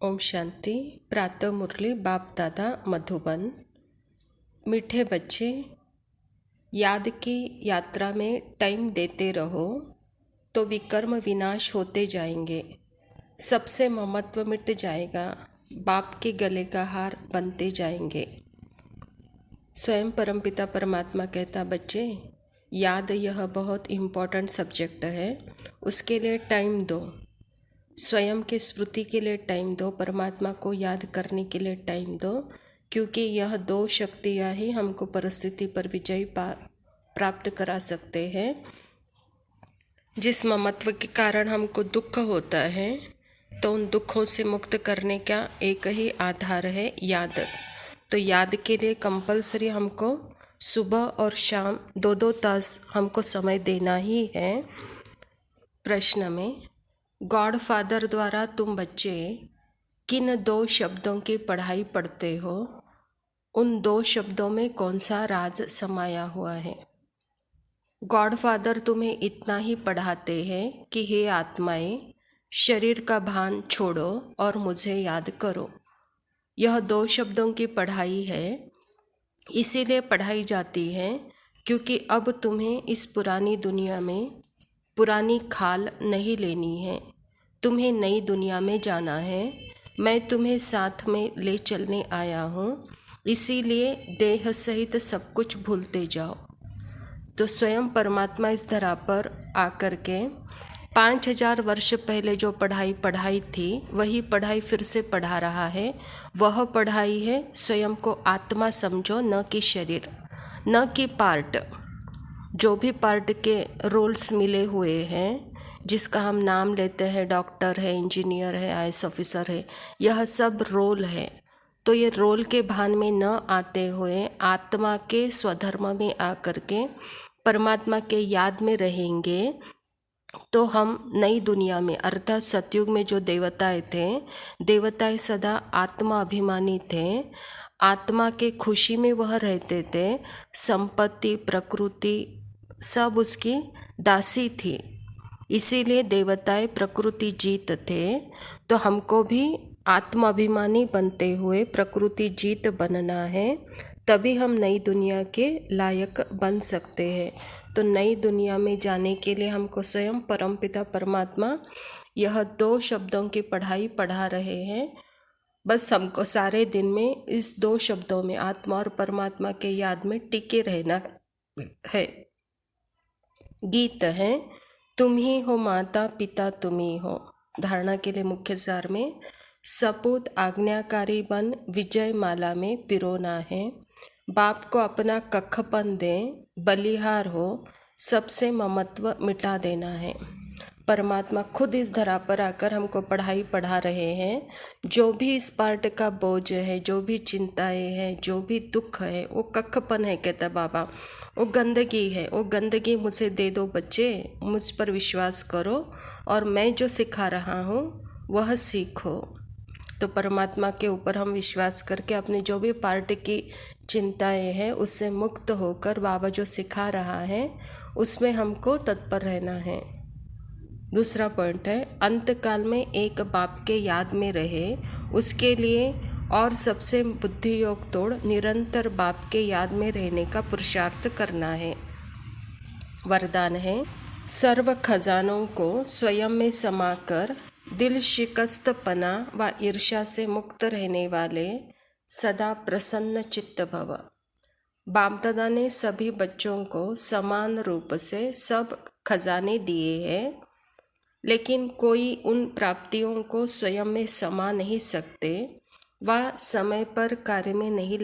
ओम शांति। प्रातः मुरली बाप दादा मधुबन। मीठे बच्चे, याद की यात्रा में टाइम देते रहो तो विकर्म विनाश होते जाएंगे, सबसे ममत्व मिट जाएगा, बाप के गले का हार बनते जाएंगे। स्वयं परमपिता परमात्मा कहता, बच्चे याद यह बहुत इम्पोर्टेंट सब्जेक्ट है, उसके लिए टाइम दो, स्वयं के स्मृति के लिए टाइम दो, परमात्मा को याद करने के लिए टाइम दो, क्योंकि यह दो शक्तियाँ ही हमको परिस्थिति पर विजय प्राप्त करा सकते हैं। जिस ममत्व के कारण हमको दुख होता है, तो उन दुखों से मुक्त करने का एक ही आधार है, याद। तो याद के लिए कंपलसरी हमको सुबह और शाम 2-2 तास हमको समय देना ही है। प्रश्न में गॉड फादर द्वारा तुम बच्चे किन 2 शब्दों की पढ़ाई पढ़ते हो, उन 2 शब्दों में कौन सा राज समाया हुआ है। गॉड फादर तुम्हें इतना ही पढ़ाते हैं कि हे आत्माएं, शरीर का भान छोड़ो और मुझे याद करो। यह 2 शब्दों की पढ़ाई है, इसीलिए पढ़ाई जाती है क्योंकि अब तुम्हें इस पुरानी दुनिया में पुरानी खाल नहीं लेनी है, तुम्हें नई दुनिया में जाना है। मैं तुम्हें साथ में ले चलने आया हूँ, इसीलिए देह सहित सब कुछ भूलते जाओ। तो स्वयं परमात्मा इस धरा पर आकर के 5000 वर्ष पहले जो पढ़ाई थी, वही पढ़ाई फिर से पढ़ा रहा है। वह पढ़ाई है स्वयं को आत्मा समझो, न कि शरीर, न कि पार्ट। जो भी पार्ट के रोल्स मिले हुए हैं, जिसका हम नाम लेते हैं, डॉक्टर है, इंजीनियर है, आईएएस ऑफिसर है, यह सब रोल है। तो ये रोल के भान में न आते हुए आत्मा के स्वधर्म में आकर के परमात्मा के याद में रहेंगे, तो हम नई दुनिया में, अर्थात सतयुग में जो देवताएं थे, देवताएं सदा आत्मा अभिमानी थे, आत्मा के खुशी में वह रहते थे। संपत्ति, प्रकृति सब उसकी दासी थी, इसीलिए देवताएं प्रकृति जीत थे। तो हमको भी आत्माभिमानी बनते हुए प्रकृति जीत बनना है, तभी हम नई दुनिया के लायक बन सकते हैं। तो नई दुनिया में जाने के लिए हमको स्वयं परमपिता परमात्मा यह 2 शब्दों की पढ़ाई पढ़ा रहे हैं। बस हमको सारे दिन में इस 2 शब्दों में, आत्मा और परमात्मा के याद में टिके रहना है। गीत है, तुम ही हो माता पिता तुम ही हो। धारणा के लिए मुख्य सार में सपूत आज्ञाकारी बन विजय माला में पिरोना है। बाप को अपना कखपन दें, बलिहार हो, सबसे ममत्व मिटा देना है। परमात्मा खुद इस धरा पर आकर हमको पढ़ाई पढ़ा रहे हैं। जो भी इस पार्ट का बोझ है, जो भी चिंताएं हैं, जो भी दुख है, वो कखपन है, कहता बाबा, वो गंदगी है। वो गंदगी मुझे दे दो बच्चे, मुझ पर विश्वास करो और मैं जो सिखा रहा हूँ वह सीखो। तो परमात्मा के ऊपर हम विश्वास करके अपने जो भी पार्ट की चिंताएं हैं उससे मुक्त होकर बाबा जो सिखा रहा है उसमें हमको तत्पर रहना है। दूसरा पॉइंट है, अंत काल में एक बाप के याद में रहे, उसके लिए और सबसे बुद्धि योग तोड़ निरंतर बाप के याद में रहने का पुरुषार्थ करना है। वरदान है, सर्व खजानों को स्वयं में समाकर दिल शिकस्तपना व ईर्ष्या से मुक्त रहने वाले सदा प्रसन्न चित्त भव। बाप दादा ने सभी बच्चों को समान रूप से सब खजाने दिए हैं, लेकिन कोई उन प्राप्तियों को स्वयं में समा नहीं सकते, वह समय पर कार्य में नहीं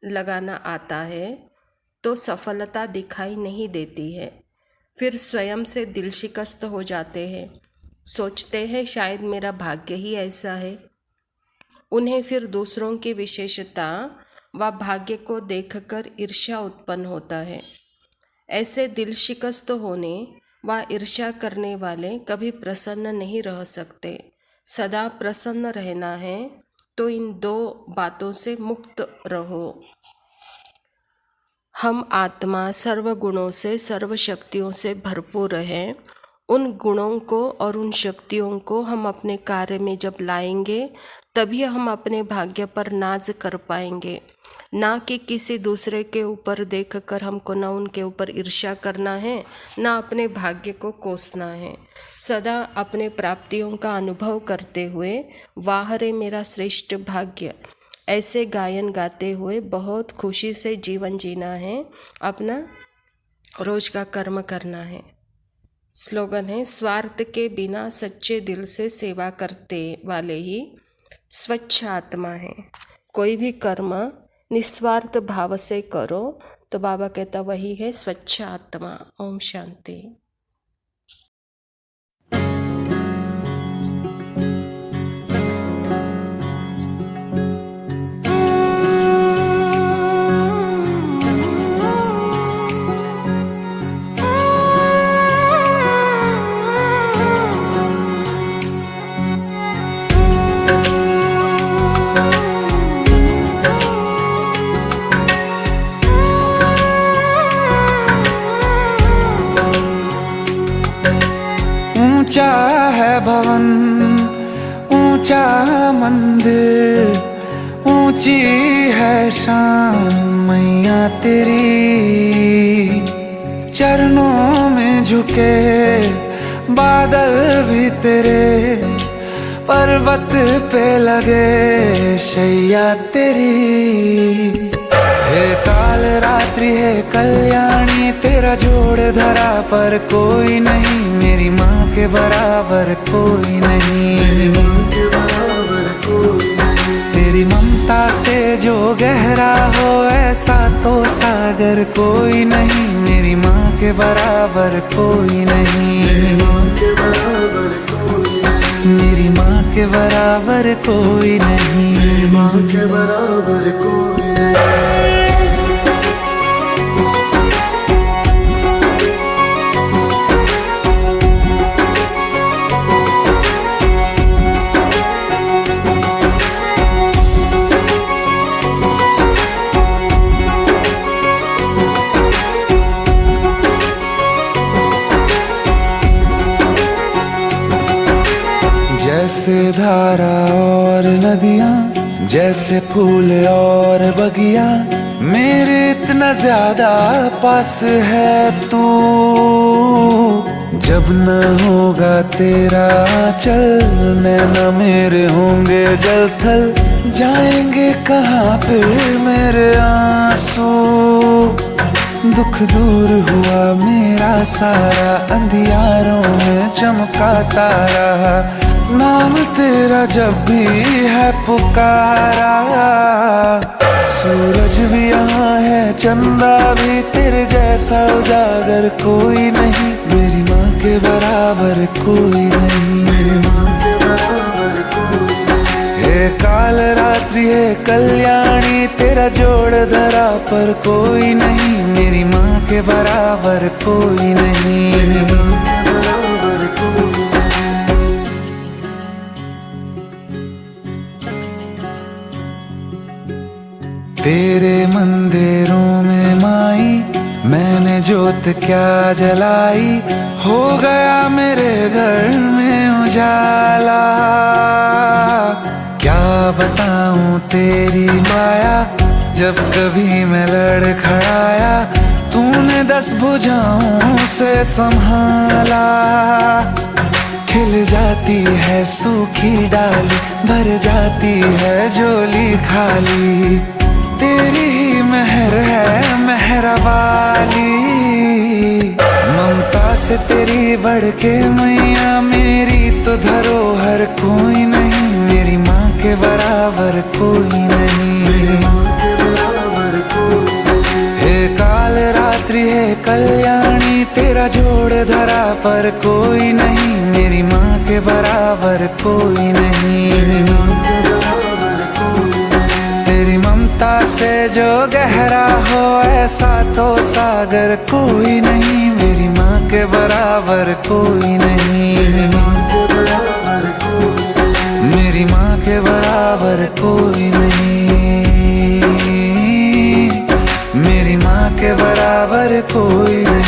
लगाना आता है तो सफलता दिखाई नहीं देती है। फिर स्वयं से दिल शिकस्त हो जाते हैं, सोचते हैं शायद मेरा भाग्य ही ऐसा है। उन्हें फिर दूसरों की विशेषता व भाग्य को देखकर ईर्ष्या उत्पन्न होता है। ऐसे दिल शिकस्त होने व ईर्ष्या करने वाले कभी प्रसन्न नहीं रह सकते। सदा प्रसन्न रहना है तो इन 2 बातों से मुक्त रहो। हम आत्मा सर्व गुणों से, सर्व शक्तियों से भरपूर हैं उन गुणों को और उन शक्तियों को हम अपने कार्य में जब लाएंगे तभी हम अपने भाग्य पर नाज कर पाएंगे, ना कि किसी दूसरे के ऊपर देखकर हमको ना उनके ऊपर ईर्ष्या करना है, ना अपने भाग्य को कोसना है। सदा अपने प्राप्तियों का अनुभव करते हुए वाह रे मेरा श्रेष्ठ भाग्य ऐसे गायन गाते हुए बहुत खुशी से जीवन जीना है, अपना रोज का कर्म करना है। स्लोगन है, स्वार्थ के बिना सच्चे दिल से सेवा करते वाले ही स्वच्छ आत्मा है। कोई भी कर्म निस्वार्थ भाव से करो तो बाबा कहता वही है स्वच्छ आत्मा। ओम शांति। ऊंचा है भवन, ऊंचा मंदिर, ऊंची है शान मैया तेरी। चरणों में झुके बादल भी तेरे, पर्वत पे लगे शैया तेरी। हे काल रात्रि है कल्याणी, तेरा जोड़ धरा पर कोई नहीं, मेरी माँ के बराबर कोई नहीं। तेरी ममता से जो गहरा हो ऐसा तो सागर कोई नहीं, मेरी माँ के बराबर कोई नहीं। मेरी माँ के बराबर कोई नहीं, मेरी माँ के बराबर कोई नहीं। जैसे धारा और नदियाँ, जैसे फूल और बगिया, मेरे इतना ज्यादा पास है तू। जब न होगा तेरा चल, नैना मेरे होंगे जल थल, जाएंगे कहाँ फिर मेरे आंसू। दुख दूर हुआ मेरा सारा, अंधियारों में चमका तारा, नाम तेरा जब भी है पुकारा। सूरज भी यहाँ है, चंदा भी, तेरे जैसा उजागर कोई नहीं, मेरी माँ के बराबर कोई नहीं, मेरी माँ के बराबर कोई नहीं। हे काल रात्रि है कल्याणी, तेरा जोड़ धरा पर कोई नहीं, मेरी माँ के बराबर कोई नहीं, मेरी माँ के बराबर कोई नहीं। तेरे मंदिरों में माई मैंने जोत क्या जलाई, हो गया मेरे घर में उजाला। क्या बताऊं तेरी माया, जब कभी मैं लड़खड़ाया, तूने 10 भुजाओं से संभाला। खिल जाती है सूखी डाली, भर जाती है झोली खाली, तेरी ही मेहर है मेहरा वाली। ममता से तेरी बढ़ के मैया, मेरी तो धरोहर कोई नहीं, मेरी माँ के बराबर कोई नहीं, मेरी माँ के बराबर कोई नहीं। हे काल रात्रि है कल्याणी, तेरा जोड़ धरा पर कोई नहीं, मेरी माँ के बराबर कोई नहीं, मेरी माँ के बराबर कोई नहीं। तेरी ममता से जो गहरा हो ऐसा तो सागर कोई नहीं, मेरी माँ के बराबर कोई नहीं, मेरी माँ के बराबर कोई नहीं, मेरी माँ के बराबर कोई नहीं, मेरी माँ के बराबर कोई नहीं।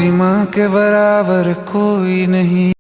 मेरी माँ के बराबर कोई नहीं।